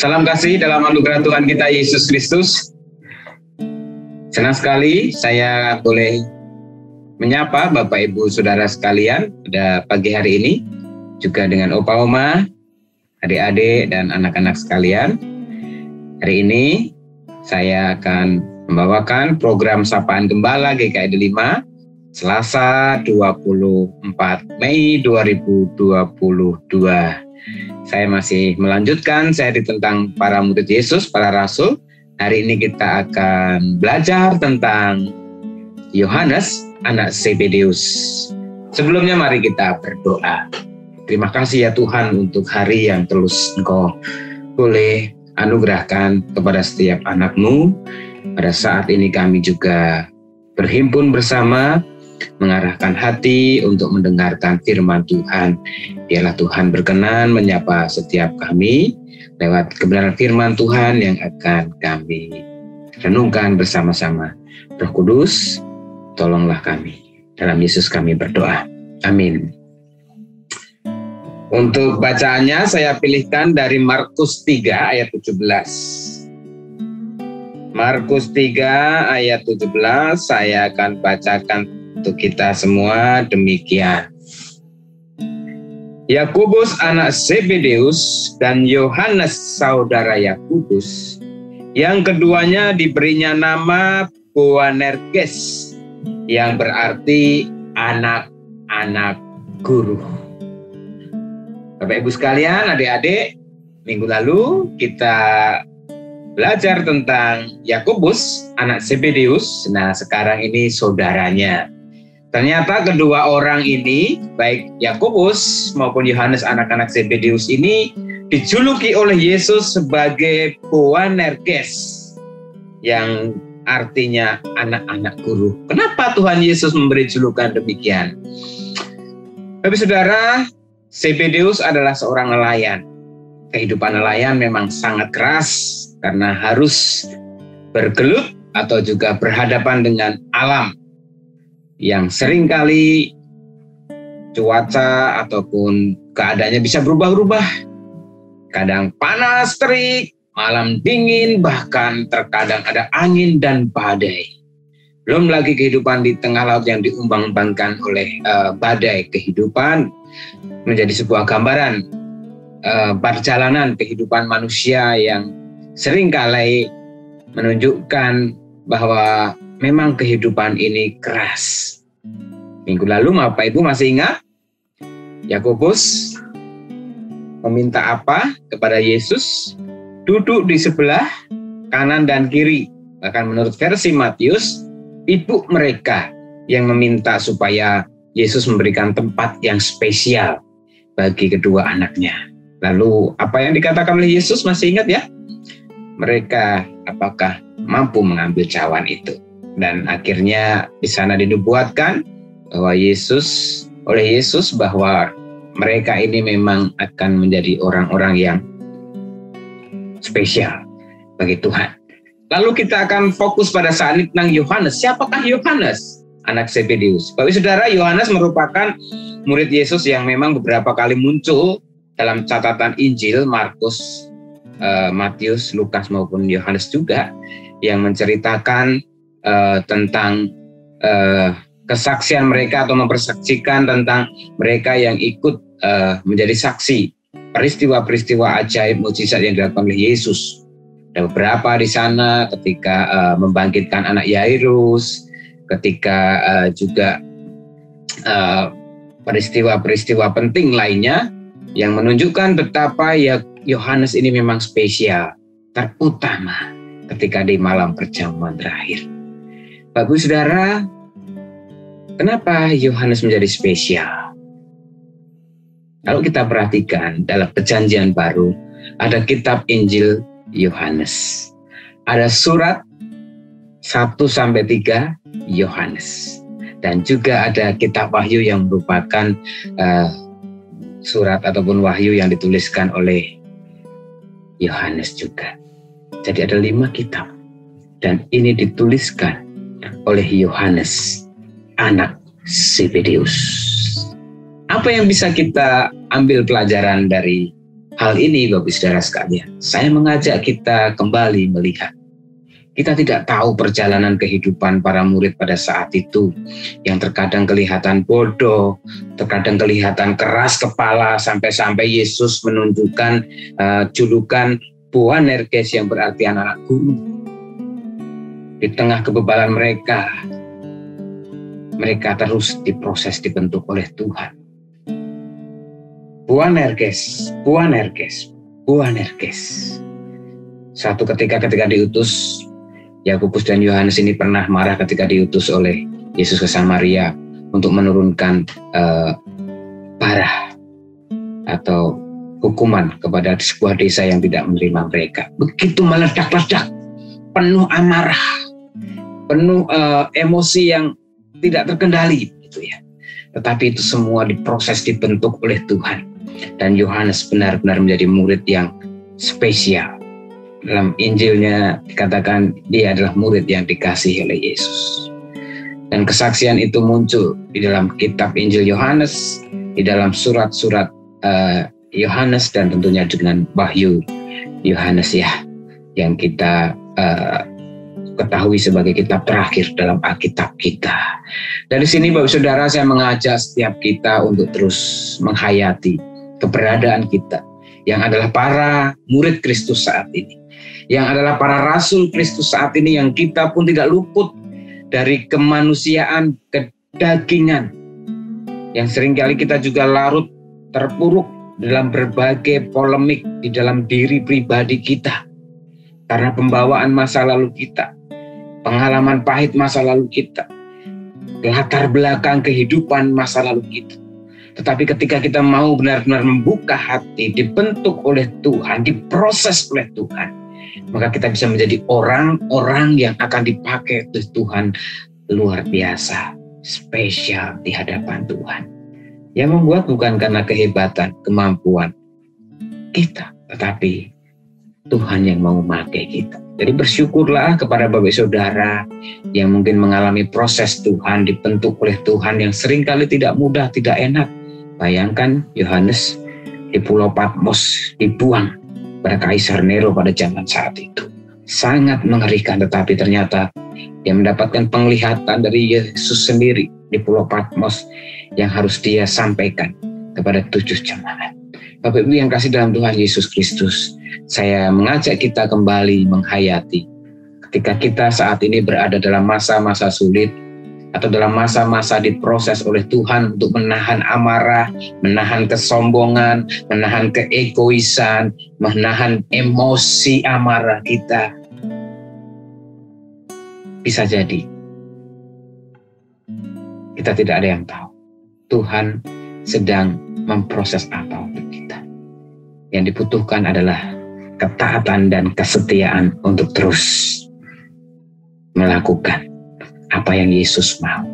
Salam kasih dalam anugerah Tuhan kita Yesus Kristus. Senang sekali saya boleh menyapa Bapak Ibu Saudara sekalian pada pagi hari ini, juga dengan Opa Oma, adik-adik dan anak-anak sekalian. Hari ini saya akan membawakan program Sapaan Gembala GKID 5 Selasa 24 Mei 2022. Saya masih melanjutkan seri tentang para murid Yesus, para rasul. Hari ini kita akan belajar tentang Yohanes, anak Zebedeus. Sebelumnya mari kita berdoa. Terima kasih ya Tuhan untuk hari yang terus Engkau boleh anugerahkan kepada setiap anak-Mu. Pada saat ini kami juga berhimpun bersama, mengarahkan hati untuk mendengarkan firman Tuhan. Biarlah Tuhan berkenan menyapa setiap kami lewat kebenaran firman Tuhan yang akan kami renungkan bersama-sama. Roh Kudus, tolonglah kami. Dalam Yesus kami berdoa. Amin. Untuk bacaannya saya pilihkan dari Markus 3 ayat 17. Markus 3 ayat 17 saya akan bacakan untuk kita semua demikian. Yakobus anak Zebedeus dan Yohanes saudara Yakobus, yang keduanya diberinya nama Boanerges, yang berarti anak-anak guru. Bapak Ibu sekalian, adik-adik, minggu lalu kita belajar tentang Yakobus anak Zebedeus. Nah, sekarang ini saudaranya. Ternyata kedua orang ini, baik Yakobus maupun Yohanes anak-anak Zebedeus ini dijuluki oleh Yesus sebagai Boanerges, yang artinya anak-anak guru. Kenapa Tuhan Yesus memberi julukan demikian? Bapak Saudara, Zebedeus adalah seorang nelayan. Kehidupan nelayan memang sangat keras karena harus bergelut atau juga berhadapan dengan alam yang seringkali cuaca ataupun keadaannya bisa berubah-ubah. Kadang panas terik, malam dingin, bahkan terkadang ada angin dan badai. Belum lagi kehidupan di tengah laut yang diumbang-umbangkan oleh badai. Kehidupan menjadi sebuah gambaran perjalanan kehidupan manusia yang seringkali menunjukkan bahwa memang kehidupan ini keras. Minggu lalu Bapak Ibu masih ingat? Yakobus meminta apa kepada Yesus? Duduk di sebelah kanan dan kiri. Bahkan menurut versi Matius, ibu mereka yang meminta supaya Yesus memberikan tempat yang spesial bagi kedua anaknya. Lalu apa yang dikatakan oleh Yesus masih ingat ya? Mereka apakah mampu mengambil cawan itu? Dan akhirnya di sana dinubuatkan bahwa oleh Yesus bahwa mereka ini memang akan menjadi orang-orang yang spesial bagi Tuhan. Lalu kita akan fokus pada saat ini tentang Yohanes. Siapakah Yohanes, anak Zebedeus? Bapak Saudara, Yohanes merupakan murid Yesus yang memang beberapa kali muncul dalam catatan Injil, Markus, Matius, Lukas maupun Yohanes juga, yang menceritakan tentang kesaksian mereka atau mempersaksikan tentang mereka yang ikut menjadi saksi peristiwa-peristiwa ajaib mukjizat yang dilakukan oleh Yesus. Ada beberapa di sana ketika membangkitkan anak Yairus, ketika juga peristiwa-peristiwa penting lainnya yang menunjukkan betapa Yohanes ini memang spesial, terutama ketika di malam perjamuan terakhir. Bapak Saudara, kenapa Yohanes menjadi spesial? Kalau kita perhatikan dalam Perjanjian Baru, ada kitab Injil Yohanes. Ada surat 1-3 Yohanes. Dan juga ada kitab Wahyu yang merupakan surat ataupun wahyu yang dituliskan oleh Yohanes juga. Jadi ada 5 kitab. Dan ini dituliskan oleh Yohanes, anak Zebedeus. Apa yang bisa kita ambil pelajaran dari hal ini, Bapak Saudara sekalian, saya mengajak kita kembali melihat. Kita tidak tahu perjalanan kehidupan para murid pada saat itu, yang terkadang kelihatan bodoh, terkadang kelihatan keras kepala, sampai-sampai Yesus menunjukkan julukan Boanerges yang berarti anak guru. Di tengah kebebalan mereka terus diproses, dibentuk oleh Tuhan. Boanerges. Suatu ketika diutus, Yakobus dan Yohanes ini pernah marah ketika diutus oleh Yesus ke Samaria untuk menurunkan parah atau hukuman kepada sebuah desa yang tidak menerima mereka. Begitu meledak-ledak, penuh amarah, penuh emosi yang tidak terkendali, gitu ya. Tetapi itu semua diproses, dibentuk oleh Tuhan. Dan Yohanes benar-benar menjadi murid yang spesial. Dalam Injilnya dikatakan dia adalah murid yang dikasihi oleh Yesus. Dan kesaksian itu muncul di dalam kitab Injil Yohanes, di dalam surat-surat Yohanes, dan tentunya dengan Wahyu Yohanes ya, yang kita ketahui sebagai kitab terakhir dalam Alkitab kita. Dari sini Bapak Saudara, saya mengajak setiap kita untuk terus menghayati keberadaan kita, yang adalah para murid Kristus saat ini, yang adalah para rasul Kristus saat ini, yang kita pun tidak luput dari kemanusiaan, kedagingan, yang seringkali kita juga larut terpuruk dalam berbagai polemik di dalam diri pribadi kita, karena pembawaan masa lalu kita, pengalaman pahit masa lalu kita, latar belakang kehidupan masa lalu kita. Tetapi ketika kita mau benar-benar membuka hati, dibentuk oleh Tuhan, diproses oleh Tuhan, maka kita bisa menjadi orang-orang yang akan dipakai oleh Tuhan luar biasa, spesial di hadapan Tuhan. Yang membuat bukan karena kehebatan, kemampuan kita, tetapi Tuhan yang mau memakai kita. Jadi bersyukurlah kepada Bapak Saudara yang mungkin mengalami proses Tuhan, dibentuk oleh Tuhan yang seringkali tidak mudah, tidak enak. Bayangkan Yohanes di Pulau Patmos dibuang pada Kaisar Nero pada zaman saat itu. Sangat mengerikan, tetapi ternyata dia mendapatkan penglihatan dari Yesus sendiri di Pulau Patmos yang harus dia sampaikan kepada 7 jemaat. Bapak Ibu yang kasih dalam Tuhan Yesus Kristus, saya mengajak kita kembali menghayati ketika kita saat ini berada dalam masa-masa sulit atau dalam masa-masa diproses oleh Tuhan untuk menahan amarah, menahan kesombongan, menahan keegoisan, menahan emosi amarah kita. Bisa jadi kita tidak ada yang tahu Tuhan sedang memproses apa untuk kita. Yang dibutuhkan adalah ketaatan dan kesetiaan untuk terus melakukan apa yang Yesus mau.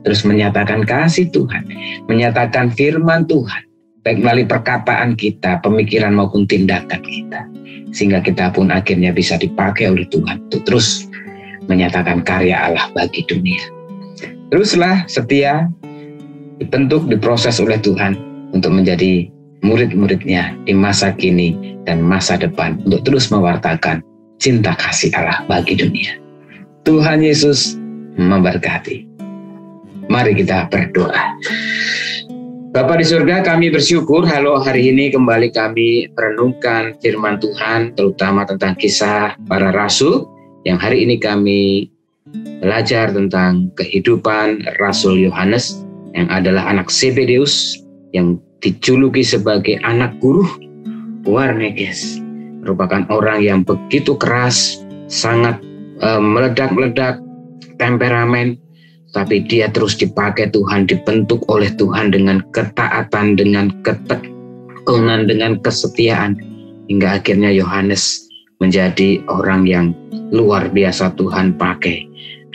Terus menyatakan kasih Tuhan, menyatakan firman Tuhan, baik melalui perkataan kita, pemikiran maupun tindakan kita. Sehingga kita pun akhirnya bisa dipakai oleh Tuhan untuk terus menyatakan karya Allah bagi dunia. Teruslah setia, dibentuk, diproses oleh Tuhan untuk menjadi murid-muridnya di masa kini dan masa depan, untuk terus mewartakan cinta kasih Allah bagi dunia. Tuhan Yesus memberkati. Mari kita berdoa. Bapa di surga, kami bersyukur hari ini kembali kami merenungkan firman Tuhan, terutama tentang kisah para rasul, yang hari ini kami belajar tentang kehidupan Rasul Yohanes yang adalah anak Zebedeus, yang dijuluki sebagai anak guru. Boanerges merupakan orang yang begitu keras, sangat meledak-meledak, temperamen, tapi dia terus dipakai Tuhan, dibentuk oleh Tuhan dengan ketaatan, dengan ketekunan, dengan kesetiaan, hingga akhirnya Yohanes menjadi orang yang luar biasa Tuhan pakai,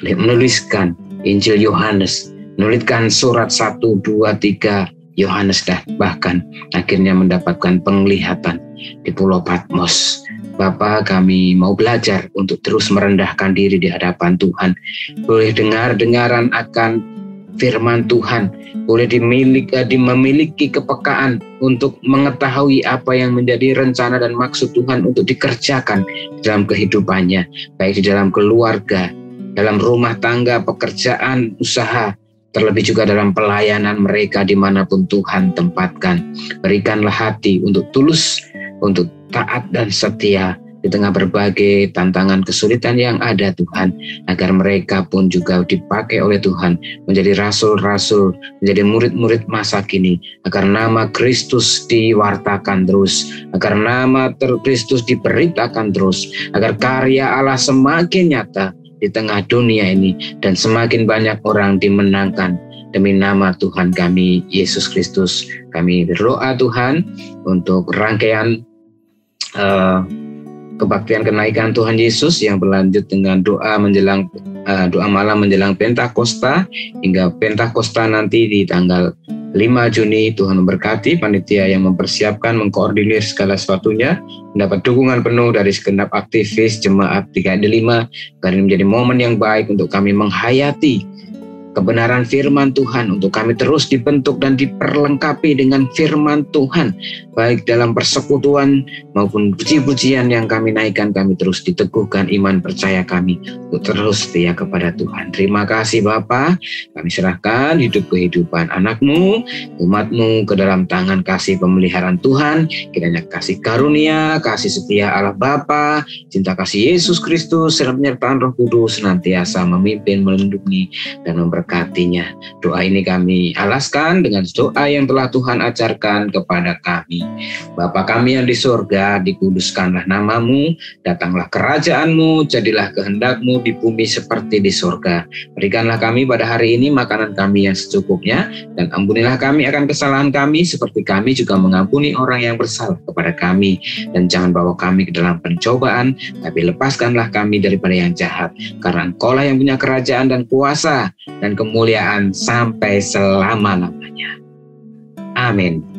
menuliskan Injil Yohanes, menuliskan surat 1, 2, 3 Yohanes, dan bahkan akhirnya mendapatkan penglihatan di Pulau Patmos. Bapa, kami mau belajar untuk terus merendahkan diri di hadapan Tuhan. Boleh dengar-dengaran akan firman Tuhan, boleh memiliki kepekaan untuk mengetahui apa yang menjadi rencana dan maksud Tuhan untuk dikerjakan dalam kehidupannya, baik di dalam keluarga, dalam rumah tangga, pekerjaan, usaha, terlebih juga dalam pelayanan mereka dimanapun Tuhan tempatkan. Berikanlah hati untuk tulus, untuk taat dan setia di tengah berbagai tantangan kesulitan yang ada Tuhan, agar mereka pun juga dipakai oleh Tuhan menjadi rasul-rasul, menjadi murid-murid masa kini, agar nama Kristus diwartakan terus, agar nama Kristus diberitakan terus, agar karya Allah semakin nyata di tengah dunia ini dan semakin banyak orang dimenangkan demi nama Tuhan kami Yesus Kristus. Kami berdoa Tuhan untuk rangkaian kebaktian kenaikan Tuhan Yesus yang berlanjut dengan doa malam menjelang Pentakosta hingga Pentakosta nanti di tanggal 5 Juni. Tuhan memberkati panitia yang mempersiapkan, mengkoordinir segala sesuatunya, mendapat dukungan penuh dari segenap aktivis jemaat 3D5, karena ini menjadi momen yang baik untuk kami menghayati kebenaran firman Tuhan, untuk kami terus dibentuk dan diperlengkapi dengan firman Tuhan, baik dalam persekutuan maupun puji-pujian yang kami naikkan. Kami terus diteguhkan iman percaya kami untuk terus setia kepada Tuhan. Terima kasih Bapa, kami serahkan hidup kehidupan anak-Mu, umat-Mu ke dalam tangan kasih pemeliharaan Tuhan. Kiranya kasih karunia, kasih setia Allah Bapa, cinta kasih Yesus Kristus, serta penyertaan Roh Kudus senantiasa memimpin, melindungi, dan memberkatinya. Doa ini kami alaskan dengan doa yang telah Tuhan ajarkan kepada kami. Bapa kami yang di surga, dikuduskanlah nama-Mu, datanglah kerajaan-Mu, jadilah kehendak-Mu di bumi seperti di surga. Berikanlah kami pada hari ini makanan kami yang secukupnya, dan ampunilah kami akan kesalahan kami seperti kami juga mengampuni orang yang bersalah kepada kami. Dan jangan bawa kami ke dalam pencobaan, tapi lepaskanlah kami daripada yang jahat, karena Engkau-lah yang punya kerajaan dan kuasa dan kemuliaan sampai selama-lamanya. Amin.